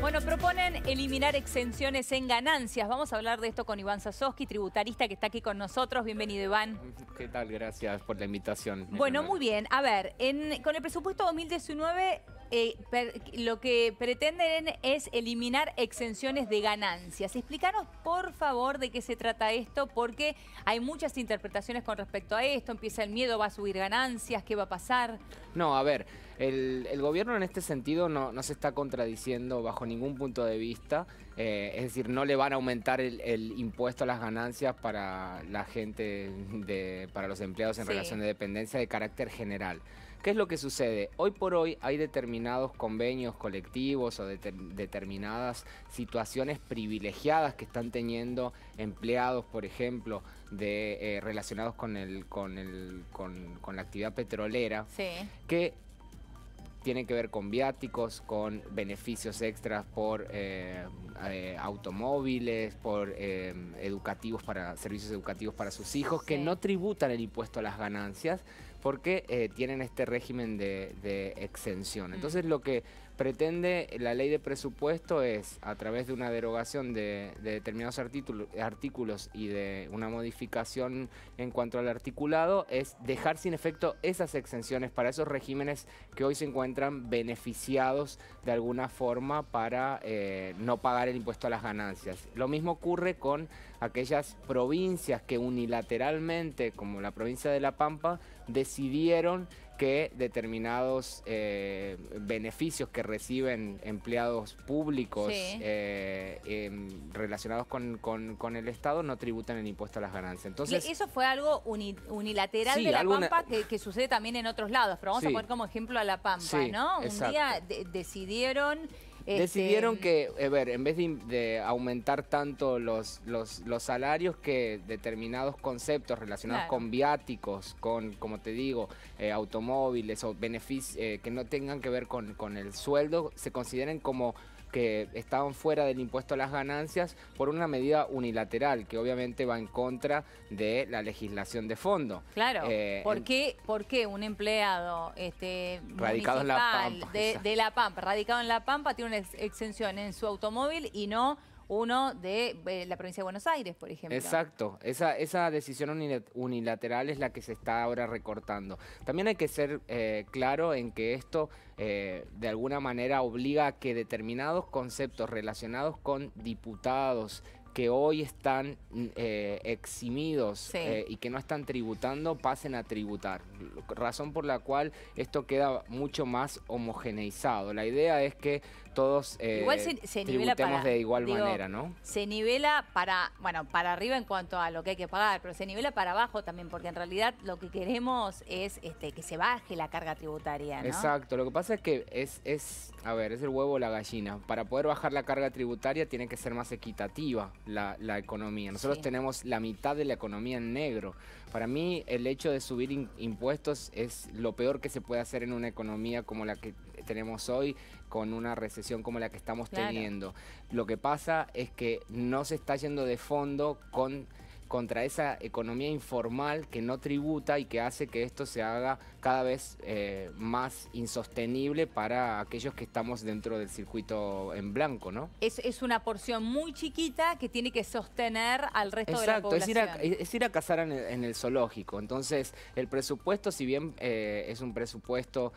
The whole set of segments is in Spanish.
Bueno, proponen eliminar exenciones en ganancias. Vamos a hablar de esto con Iván Sasovsky, tributarista que está aquí con nosotros. Bienvenido, Iván. ¿Qué tal? Gracias por la invitación. Bueno, muy bien. A ver, con el presupuesto 2019... lo que pretenden es eliminar exenciones de ganancias. Explícanos, por favor, de qué se trata esto, porque hay muchas interpretaciones con respecto a esto. Empieza el miedo, va a subir ganancias, ¿qué va a pasar? No, a ver, el gobierno en este sentido no se está contradiciendo bajo ningún punto de vista. Es decir, no le van a aumentar el impuesto a las ganancias para la gente, para los empleados en relación de dependencia de carácter general. ¿Qué es lo que sucede? Hoy por hoy hay determinados convenios colectivos o determinadas situaciones privilegiadas que están teniendo empleados, por ejemplo, relacionados con la actividad petrolera, que tienen que ver con viáticos, con beneficios extras por automóviles, por servicios educativos para sus hijos, que no tributan el impuesto a las ganancias porque tienen este régimen de exención. Entonces lo que pretende la ley de presupuesto es, a través de una derogación de determinados artículos y de una modificación en cuanto al articulado, es dejar sin efecto esas exenciones para esos regímenes que hoy se encuentran beneficiados de alguna forma para no pagar el impuesto a las ganancias. Lo mismo ocurre con aquellas provincias que unilateralmente, como la provincia de La Pampa, decidieron que determinados beneficios que reciben empleados públicos relacionados con el Estado no tributan el impuesto a las ganancias. Entonces, eso fue algo unilateral de La Pampa que sucede también en otros lados, pero vamos a poner como ejemplo a La Pampa, ¿no? Un día decidieron... Decidieron que, en vez de aumentar tanto los salarios, que determinados conceptos relacionados con viáticos, con, como te digo, automóviles o beneficios que no tengan que ver con el sueldo, se consideren como que estaban fuera del impuesto a las ganancias por una medida unilateral que obviamente va en contra de la legislación de fondo. Claro, ¿por qué un empleado radicado en La Pampa, de La Pampa, radicado en La Pampa, tiene una exención en su automóvil y no uno de la provincia de Buenos Aires, por ejemplo? Exacto, esa decisión unilateral es la que se está ahora recortando. También hay que ser claro en que esto de alguna manera obliga a que determinados conceptos relacionados con diputados que hoy están eximidos y que no están tributando, pasen a tributar. Razón por la cual esto queda mucho más homogeneizado. La idea es que todos igual se nivela tributemos de igual manera, ¿no? Se nivela para arriba en cuanto a lo que hay que pagar, pero se nivela para abajo también, porque en realidad lo que queremos es que se baje la carga tributaria, ¿no? Exacto, lo que pasa es que es el huevo o la gallina. Para poder bajar la carga tributaria tiene que ser más equitativa la economía. Nosotros tenemos la mitad de la economía en negro. Para mí el hecho de subir impuestos es lo peor que se puede hacer en una economía como la que tenemos hoy, con una recesión como la que estamos teniendo. Lo que pasa es que no se está yendo de fondo contra esa economía informal que no tributa y que hace que esto se haga cada vez más insostenible para aquellos que estamos dentro del circuito en blanco, ¿no? Es una porción muy chiquita que tiene que sostener al resto de la población. Es ir a cazar en el zoológico. Entonces, el presupuesto, si bien es un presupuesto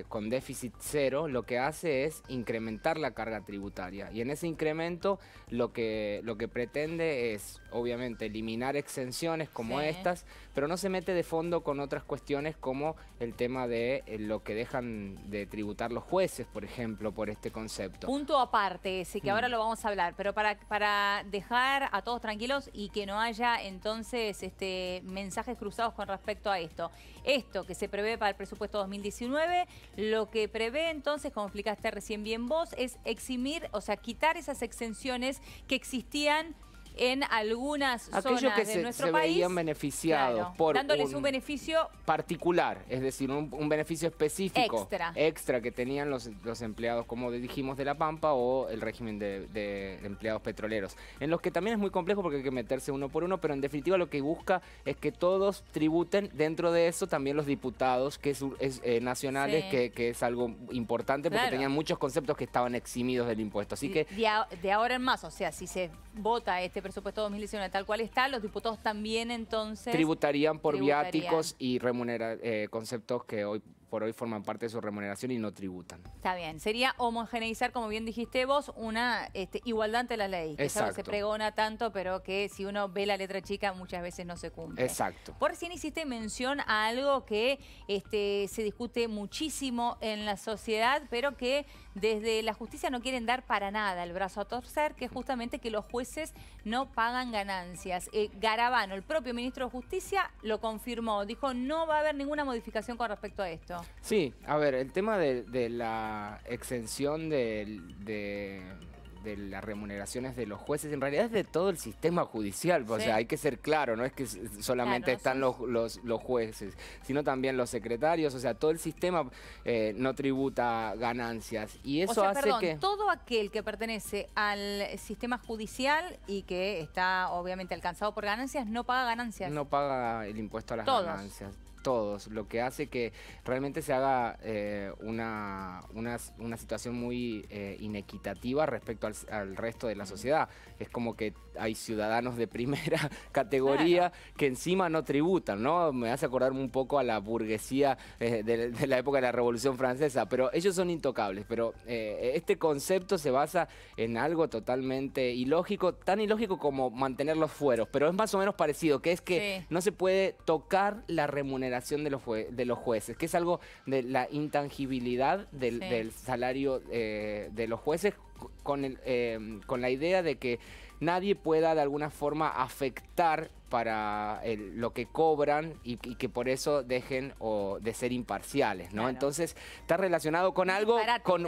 con déficit cero, lo que hace es incrementar la carga tributaria. Y en ese incremento lo que pretende es, obviamente, eliminar exenciones como estas, pero no se mete de fondo con otras cuestiones como el tema de lo que dejan de tributar los jueces, por ejemplo, por este concepto. Punto aparte ese, que ahora lo vamos a hablar, pero para dejar a todos tranquilos y que no haya entonces mensajes cruzados con respecto a esto. Esto que se prevé para el presupuesto 2019, lo que prevé entonces, como explicaste recién bien vos, es eximir, o sea, quitar esas exenciones que existían en algunas aquellos zonas que de se nuestro país, veían beneficiados claro, por dándoles un beneficio particular, es decir, un beneficio específico extra que tenían los empleados, como dijimos, de La Pampa o el régimen de empleados petroleros, en los que también es muy complejo porque hay que meterse uno por uno, pero en definitiva lo que busca es que todos tributen, dentro de eso también los diputados que nacionales, que es algo importante porque tenían muchos conceptos que estaban eximidos del impuesto. Así que de ahora en más, o sea, si se vota este presupuesto 2019 tal cual está, los diputados también entonces tributarían por viáticos y conceptos que hoy por hoy forman parte de su remuneración y no tributan. Está bien, sería homogeneizar, como bien dijiste vos, una igualdad ante la ley, que es algo que se pregona tanto, pero que si uno ve la letra chica muchas veces no se cumple. Exacto. Por recién hiciste mención a algo que se discute muchísimo en la sociedad, pero que desde la justicia no quieren dar para nada el brazo a torcer, que es justamente que los jueces no pagan ganancias. Garabano, el propio ministro de Justicia, lo confirmó, dijo no va a haber ninguna modificación con respecto a esto. Sí, a ver, el tema de la exención de las remuneraciones de los jueces, en realidad es de todo el sistema judicial, o sea, hay que ser claro, no es que solamente están los jueces, sino también los secretarios, o sea, todo el sistema no tributa ganancias, y eso hace que todo aquel que pertenece al sistema judicial y que está obviamente alcanzado por ganancias, no paga ganancias. No paga el impuesto a las ganancias. Todos, lo que hace que realmente se haga una situación muy inequitativa respecto al resto de la sociedad. Es como que hay ciudadanos de primera categoría que encima no tributan, ¿no? Me hace acordar un poco a la burguesía de la época de la Revolución Francesa, pero ellos son intocables. Pero este concepto se basa en algo totalmente ilógico, tan ilógico como mantener los fueros, pero es más o menos parecido, que es que no se puede tocar la remuneración de los jueces, que es algo de la intangibilidad del salario de los jueces, con la idea de que nadie pueda de alguna forma afectar para lo que cobran y que por eso dejen de ser imparciales, ¿no? Claro. Entonces está relacionado con algo, con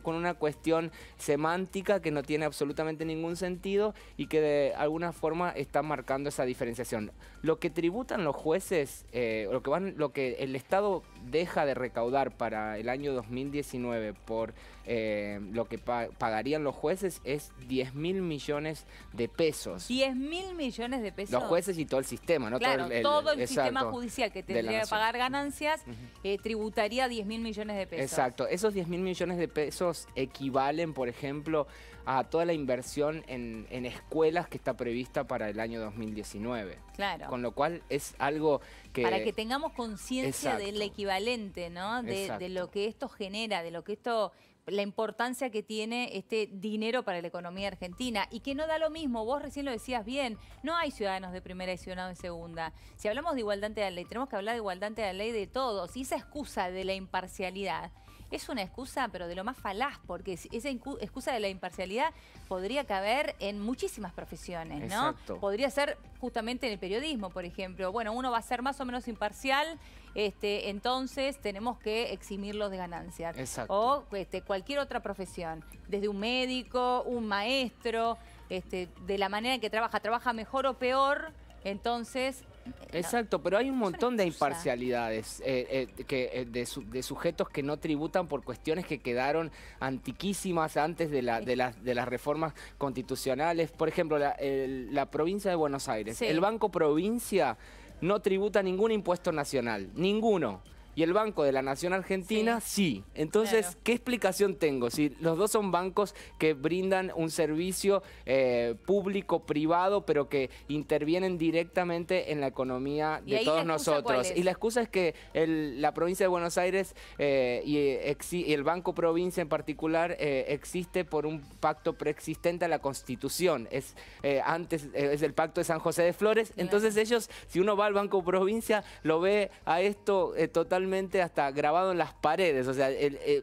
una cuestión semántica que no tiene absolutamente ningún sentido y que de alguna forma está marcando esa diferenciación. Lo que tributan los jueces, lo que el Estado deja de recaudar para el año 2019 por lo que pagarían los jueces es 10.000 millones de pesos. 10.000 millones de pesos. Los jueces y todo el sistema, ¿no? Claro, todo el sistema judicial que tendría que pagar ganancias tributaría 10.000 millones de pesos. Exacto. Esos 10.000 millones de pesos equivalen, por ejemplo, a toda la inversión en escuelas que está prevista para el año 2019. Claro. Con lo cual es algo que... Para que tengamos conciencia del equivalente, ¿no? De lo que esto genera, de lo que esto... la importancia que tiene este dinero para la economía argentina y que no da lo mismo, vos recién lo decías bien, no hay ciudadanos de primera y ciudadanos de segunda. Si hablamos de igualdad ante la ley, tenemos que hablar de igualdad ante la ley de todos, y esa excusa de la imparcialidad es una excusa, pero de lo más falaz, porque esa excusa de la imparcialidad podría caber en muchísimas profesiones, ¿no? Exacto. Podría ser justamente en el periodismo, por ejemplo. Bueno, uno va a ser más o menos imparcial, entonces tenemos que eximirlos de ganancias. Exacto. O cualquier otra profesión, desde un médico, un maestro, de la manera en que trabaja mejor o peor, entonces... Exacto, pero hay un montón de imparcialidades de sujetos que no tributan por cuestiones que quedaron antiquísimas antes de las reformas constitucionales. Por ejemplo, la provincia de Buenos Aires. El Banco Provincia no tributa ningún impuesto nacional, ninguno. Y el Banco de la Nación Argentina sí. Entonces, claro, ¿qué explicación tengo? Si los dos son bancos que brindan un servicio público-privado, pero que intervienen directamente en la economía de todos nosotros. Y la excusa es que la provincia de Buenos Aires y el Banco Provincia en particular existe por un pacto preexistente a la Constitución. Es el pacto de San José de Flores. Claro. Entonces ellos, si uno va al Banco Provincia, lo ve a esto totalmente hasta grabado en las paredes, o sea,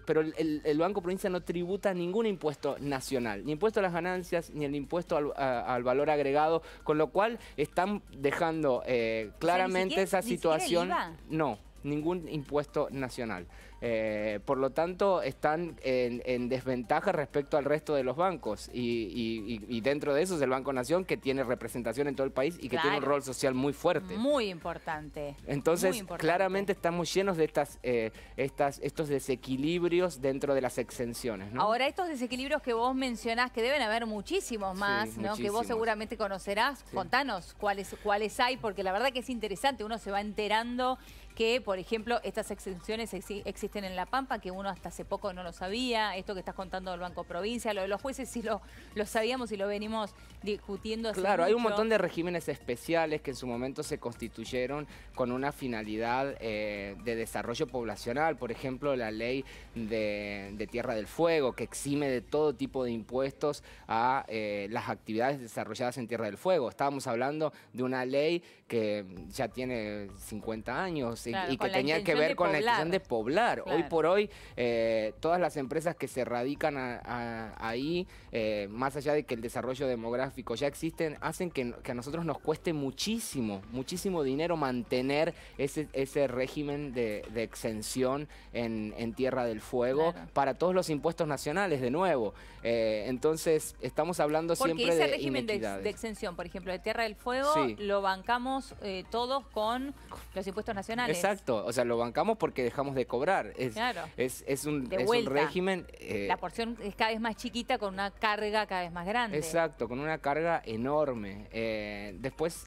pero el Banco Provincia no tributa ningún impuesto nacional, ni impuesto a las ganancias, ni el impuesto al valor agregado, con lo cual están dejando claramente esa situación. ¿Ni siquiera el IVA? No. ningún impuesto nacional. Por lo tanto, están en desventaja respecto al resto de los bancos y dentro de eso es el Banco Nación, que tiene representación en todo el país y que tiene un rol social muy fuerte. Muy importante. Entonces, muy importante. Claramente estamos llenos de estos desequilibrios dentro de las exenciones, ¿no? Ahora, estos desequilibrios que vos mencionás, que deben haber muchísimos más, Sí, ¿no? muchísimos. Que vos seguramente conocerás. Sí. Contanos cuáles hay, porque la verdad que es interesante. Uno se va enterando que, por ejemplo, estas exenciones existen en La Pampa, que uno hasta hace poco no lo sabía. Esto que estás contando del Banco Provincia, lo de los jueces sí lo sabíamos y lo venimos discutiendo hace Claro, hay un mucho. montón de regímenes especiales que en su momento se constituyeron con una finalidad de desarrollo poblacional. Por ejemplo, la ley de Tierra del Fuego, que exime de todo tipo de impuestos a las actividades desarrolladas en Tierra del Fuego. Estábamos hablando de una ley que ya tiene 50 años, claro, y que tenía que ver con la intención de poblar. Claro. Hoy por hoy, todas las empresas que se radican ahí, más allá de que el desarrollo demográfico ya existen, hacen que a nosotros nos cueste muchísimo dinero mantener ese régimen de exención en Tierra del Fuego, claro, para todos los impuestos nacionales, de nuevo. Entonces, estamos hablando porque siempre ese de régimen de inequidades. exención, por ejemplo, de Tierra del Fuego, Sí. lo bancamos todos con los impuestos nacionales. Exacto, o sea, lo bancamos porque dejamos de cobrar. Claro. Es un vuelta. régimen... La porción es cada vez más chiquita con una carga cada vez más grande. Exacto, con una carga enorme. Después,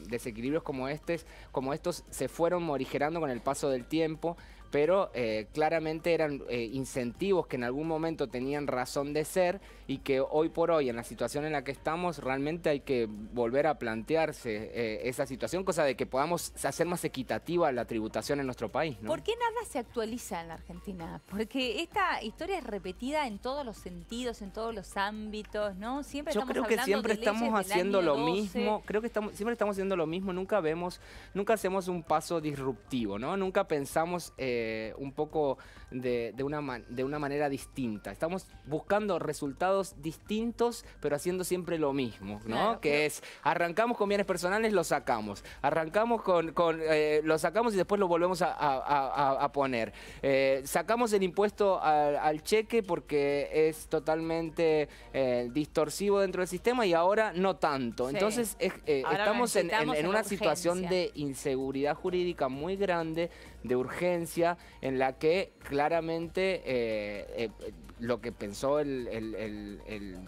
desequilibrios como estos se fueron morigerando con el paso del tiempo, pero claramente eran incentivos que en algún momento tenían razón de ser y que hoy por hoy, en la situación en la que estamos, realmente hay que volver a plantearse esa situación, cosa de que podamos hacer más equitativa la tributación en nuestro país, ¿no? ¿Por qué nada se actualiza en la Argentina? Porque esta historia es repetida en todos los sentidos, en todos los ámbitos, ¿no? Siempre Yo estamos creo que hablando siempre de leyes estamos del haciendo año lo 12. mismo. Creo que siempre estamos haciendo lo mismo. Nunca hacemos un paso disruptivo, ¿no? Nunca pensamos un poco de una manera distinta. Estamos buscando resultados distintos, pero haciendo siempre lo mismo, ¿no? Claro, que es, arrancamos con bienes personales, los sacamos. Arrancamos los sacamos y después lo volvemos a poner. Sacamos el impuesto al cheque porque es totalmente distorsivo dentro del sistema y ahora no tanto. Sí. Entonces Ahora estamos en necesitamos una la situación urgencia. de inseguridad jurídica muy grande, de urgencia, en la que claramente lo que pensó el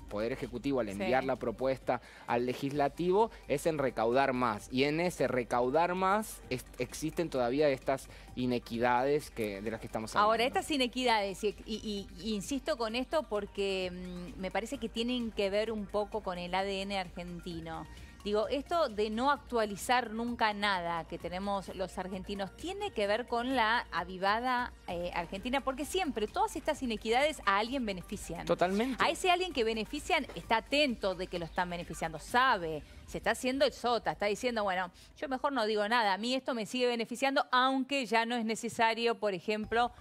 Poder Ejecutivo al enviar Sí. la propuesta al Legislativo es en recaudar más. Y en ese recaudar más existen todavía estas inequidades de las que estamos hablando. Ahora, estas inequidades, y insisto con esto porque me parece que tienen que ver un poco con el ADN argentino. Digo, esto de no actualizar nunca nada que tenemos los argentinos tiene que ver con la avivada Argentina, porque siempre todas estas inequidades a alguien benefician. Totalmente. A ese alguien que benefician está atento de que lo están beneficiando, sabe, se está haciendo el sota, está diciendo, bueno, yo mejor no digo nada, a mí esto me sigue beneficiando, aunque ya no es necesario, por ejemplo,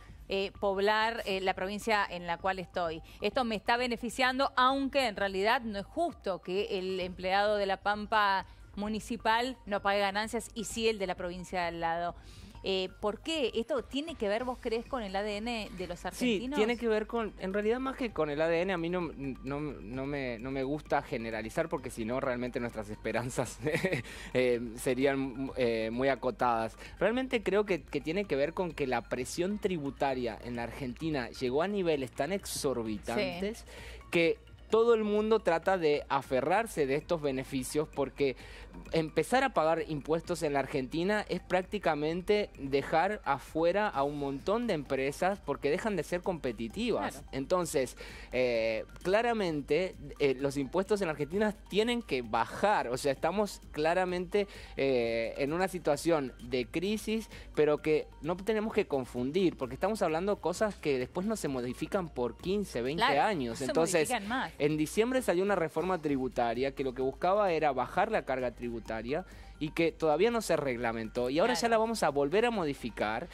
poblar la provincia en la cual estoy. Esto me está beneficiando, aunque en realidad no es justo que el empleado de La Pampa municipal no pague ganancias y sí el de la provincia de al lado. ¿Por qué? ¿Esto tiene que ver, vos creés, con el ADN de los argentinos? Sí, tiene que ver con, en realidad más que con el ADN, a mí no me gusta generalizar porque si no realmente nuestras esperanzas serían muy acotadas. Realmente creo que tiene que ver con que la presión tributaria en la Argentina llegó a niveles tan exorbitantes que todo el mundo trata de aferrarse de estos beneficios porque empezar a pagar impuestos en la Argentina es prácticamente dejar afuera a un montón de empresas porque dejan de ser competitivas. Claro. Entonces, claramente los impuestos en la Argentina tienen que bajar. O sea, estamos claramente en una situación de crisis, pero que no tenemos que confundir porque estamos hablando de cosas que después no se modifican por 15, 20 Claro, años. no se Entonces, modifican más. en diciembre salió una reforma tributaria que lo que buscaba era bajar la carga tributaria y que todavía no se reglamentó y ahora Claro. ya la vamos a volver a modificar.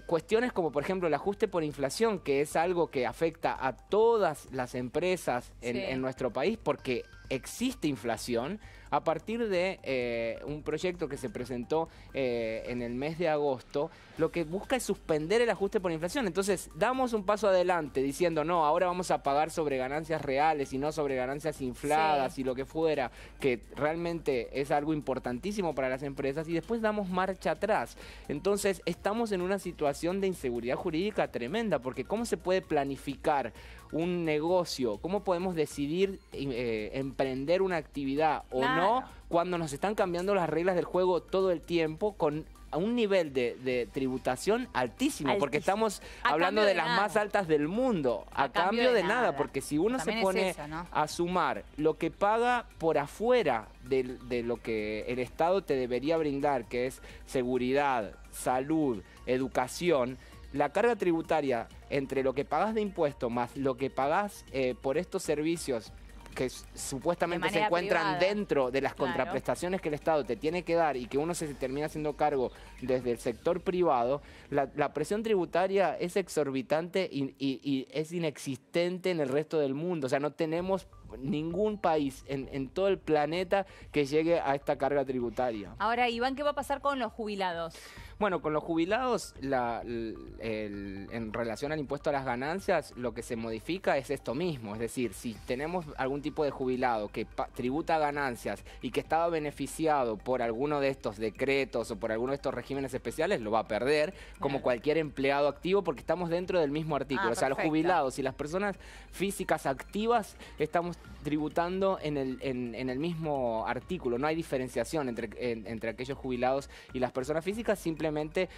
Cuestiones como por ejemplo el ajuste por inflación, que es algo que afecta a todas las empresas en nuestro país porque existe inflación a partir de un proyecto que se presentó en el mes de agosto. Lo que busca es suspender el ajuste por inflación. Entonces, damos un paso adelante diciendo, no, ahora vamos a pagar sobre ganancias reales y no sobre ganancias infladas y lo que fuera, que realmente es algo importantísimo para las empresas, y después damos marcha atrás. Entonces, estamos en una situación de inseguridad jurídica tremenda, porque ¿cómo se puede planificar un negocio? ¿Cómo podemos decidir emprender una actividad o no cuando nos están cambiando las reglas del juego todo el tiempo con a un nivel de tributación altísimo, porque estamos hablando de las más altas del mundo, a cambio de nada, porque si uno se pone a sumar lo que paga por afuera de lo que el Estado te debería brindar, que es seguridad, salud, educación, la carga tributaria entre lo que pagas de impuestos más lo que pagas por estos servicios que supuestamente se encuentran dentro de las contraprestaciones que el Estado te tiene que dar y que uno se termina haciendo cargo desde el sector privado, la presión tributaria es exorbitante y es inexistente en el resto del mundo. O sea, no tenemos ningún país en todo el planeta que llegue a esta carga tributaria. Ahora, Iván, ¿qué va a pasar con los jubilados? Bueno, con los jubilados, en relación al impuesto a las ganancias, lo que se modifica es esto mismo. Es decir, si tenemos algún tipo de jubilado que tributa ganancias y que estaba beneficiado por alguno de estos decretos o por alguno de estos regímenes especiales, lo va a perder, como cualquier empleado activo, porque estamos dentro del mismo artículo. O sea, los jubilados y las personas físicas activas estamos tributando en el mismo artículo. No hay diferenciación entre aquellos jubilados y las personas físicas. Simplemente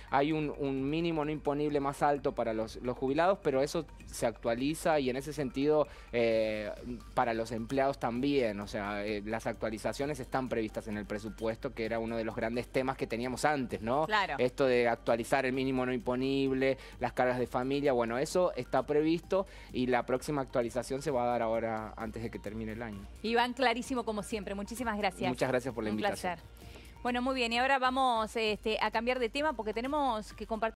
hay un mínimo no imponible más alto para los jubilados, pero eso se actualiza, y en ese sentido para los empleados también. O sea, las actualizaciones están previstas en el presupuesto, que era uno de los grandes temas que teníamos antes, ¿no? Claro. Esto de actualizar el mínimo no imponible, las cargas de familia, bueno, eso está previsto, y la próxima actualización se va a dar ahora antes de que termine el año. Iván, clarísimo como siempre. Muchísimas gracias. Muchas gracias por la invitación. Un placer. Bueno, muy bien. Y ahora vamos a cambiar de tema porque tenemos que compartir